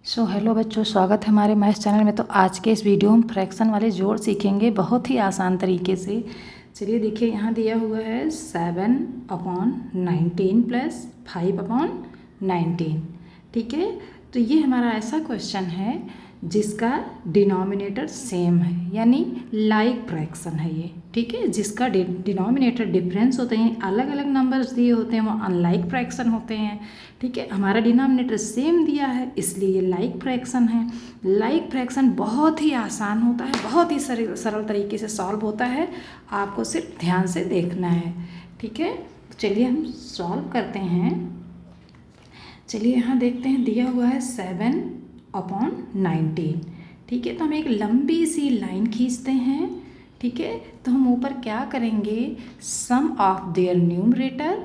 Hello बच्चों, स्वागत है हमारे मैथ्स चैनल में। तो आज के इस वीडियो में फ्रैक्शन वाले जोड़ सीखेंगे बहुत ही आसान तरीके से। चलिए देखिए, यहाँ दिया हुआ है 7/19 प्लस 5/19। ठीक है, तो ये हमारा ऐसा क्वेश्चन है जिसका डिनोमिनेटर सेम है, यानी लाइक फ्रैक्शन है ये। ठीक है, जिसका डिनोमिनेटर डिफरेंस होते हैं, अलग अलग नंबर्स दिए होते हैं, वो अनलाइक फ्रैक्शन होते हैं। ठीक है, हमारा डिनोमिनेटर सेम दिया है इसलिए ये लाइक फ्रैक्शन है। लाइक फ्रैक्शन बहुत ही आसान होता है, बहुत ही सरल तरीके से सॉल्व होता है, आपको सिर्फ ध्यान से देखना है। ठीक है, चलिए हम सॉल्व करते हैं। चलिए यहाँ देखते हैं, दिया हुआ है 7/19। ठीक है, तो हम एक लंबी सी लाइन खींचते हैं। ठीक है, तो हम ऊपर क्या करेंगे, sum of their numerator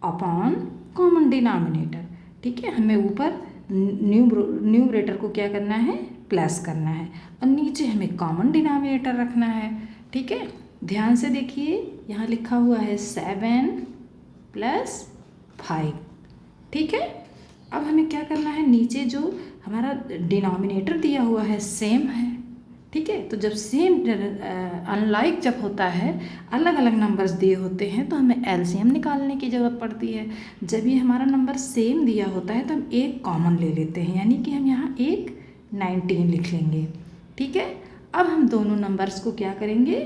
upon common denominator. ठीक है, हमें ऊपर न्यूमरेटर को क्या करना है, प्लस करना है, और नीचे हमें कॉमन डिनोमिनेटर रखना है। ठीक है, ध्यान से देखिए, यहाँ लिखा हुआ है 7 + 5। ठीक है, अब हमें क्या करना है, नीचे जो हमारा डिनोमिनेटर दिया हुआ है सेम है। ठीक है, तो जब सेम अनलाइक जब होता है, अलग अलग नंबर्स दिए होते हैं, तो हमें एलसीएम निकालने की ज़रूरत पड़ती है। जब ये हमारा नंबर सेम दिया होता है तो हम एक कॉमन ले लेते हैं, यानी कि हम यहाँ एक 19 लिख लेंगे। ठीक है, अब हम दोनों नंबर्स को क्या करेंगे,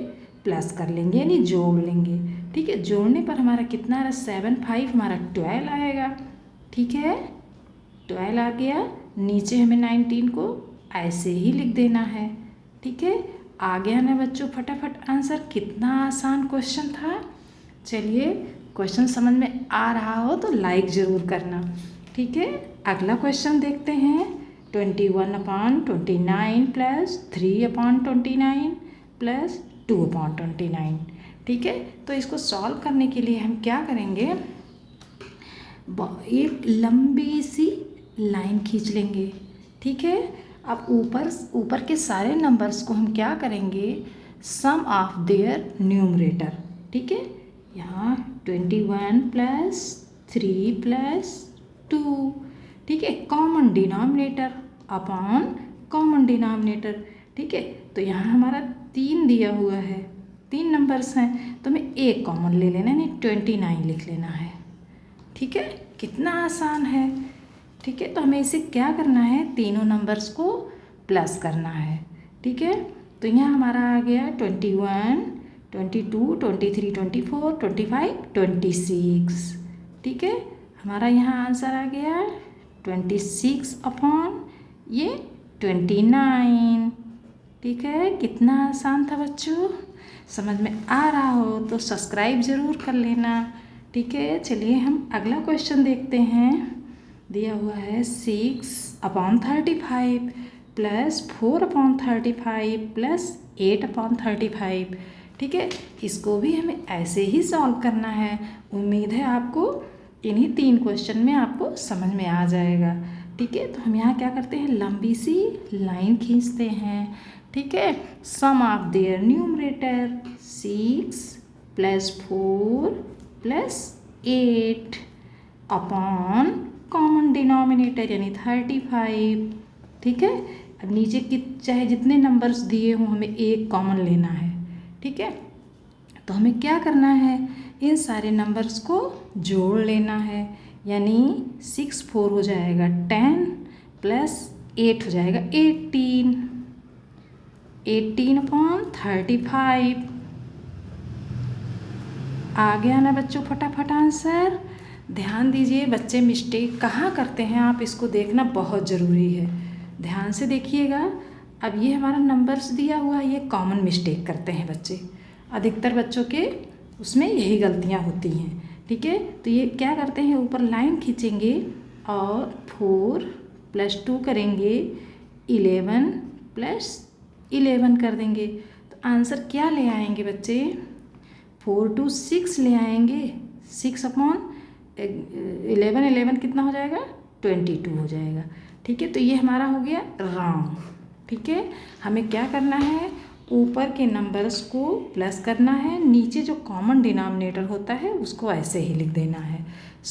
प्लस कर लेंगे, यानी जोड़ लेंगे। ठीक है, जोड़ने पर हमारा कितना आ रहा है, 7 5 हमारा 12 आएगा। ठीक है, 12 आ गया, नीचे हमें 19 को ऐसे ही लिख देना है। ठीक है, आ गया ना बच्चों फटाफट आंसर। कितना आसान क्वेश्चन था। चलिए, क्वेश्चन समझ में आ रहा हो तो लाइक ज़रूर करना। ठीक है, अगला क्वेश्चन देखते हैं। 21/29 प्लस 3/29 प्लस 2/29। ठीक है, तो इसको सॉल्व करने के लिए हम क्या करेंगे, एक लंबी सी लाइन खींच लेंगे। ठीक है, अब ऊपर के सारे नंबर्स को हम क्या करेंगे, सम ऑफ देयर न्यूमरेटर। ठीक है, यहाँ 21 + 3 + 2। ठीक है, common denominator upon common denominator. ठीक है, तो यहाँ हमारा 3 दिया हुआ है, 3 नंबर्स हैं, तो हमें एक कॉमन ले लेना है, यानी 29 लिख लेना है। ठीक है, कितना आसान है। ठीक है, तो हमें इसे क्या करना है, तीनों नंबर्स को प्लस करना है। ठीक है, तो यहाँ हमारा आ गया 21, 22, 23, 24, 25, 26। ठीक है, हमारा यहाँ आंसर आ गया 26/29। ठीक है, कितना आसान था बच्चों। समझ में आ रहा हो तो सब्सक्राइब ज़रूर कर लेना। ठीक है, चलिए हम अगला क्वेश्चन देखते हैं। दिया हुआ है 6/35 प्लस 4/35 प्लस 8/35। ठीक है, इसको भी हमें ऐसे ही सॉल्व करना है। उम्मीद है आपको इन्हीं 3 क्वेश्चन में आपको समझ में आ जाएगा। ठीक है, तो हम यहाँ क्या करते हैं, लंबी सी लाइन खींचते हैं। ठीक है, sum of their numerator 6 + 4 + 8 upon common denominator यानी 35। ठीक है, अब नीचे की चाहे जितने नंबर्स दिए हों, हमें एक कॉमन लेना है। ठीक है, तो हमें क्या करना है, इन सारे नंबर्स को जोड़ लेना है, यानी 6 4 हो जाएगा 10 + 8 हो जाएगा 18। 18/35 आ गया ना बच्चों फटाफट आंसर। ध्यान दीजिए, बच्चे मिस्टेक कहाँ करते हैं, आप इसको देखना बहुत ज़रूरी है। ध्यान से देखिएगा। अब ये हमारा नंबर्स दिया हुआ है, ये कॉमन मिस्टेक करते हैं बच्चे, अधिकतर बच्चों के उसमें यही गलतियाँ होती हैं। ठीक है, तो ये क्या करते हैं, ऊपर लाइन खींचेंगे और 4 + 2 करेंगे, 11 + 11 कर देंगे, तो आंसर क्या ले आएंगे बच्चे, 4 2 6 ले आएंगे। 6/11 11 कितना हो जाएगा, 22 हो जाएगा। ठीक है, तो ये हमारा हो गया रॉन्ग। ठीक है, हमें क्या करना है, ऊपर के नंबर्स को प्लस करना है, नीचे जो कॉमन डिनोमिनेटर होता है उसको ऐसे ही लिख देना है।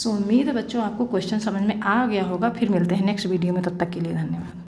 उम्मीद है बच्चों आपको क्वेश्चन समझ में आ गया होगा। फिर मिलते हैं नेक्स्ट वीडियो में, तब तक के लिए धन्यवाद।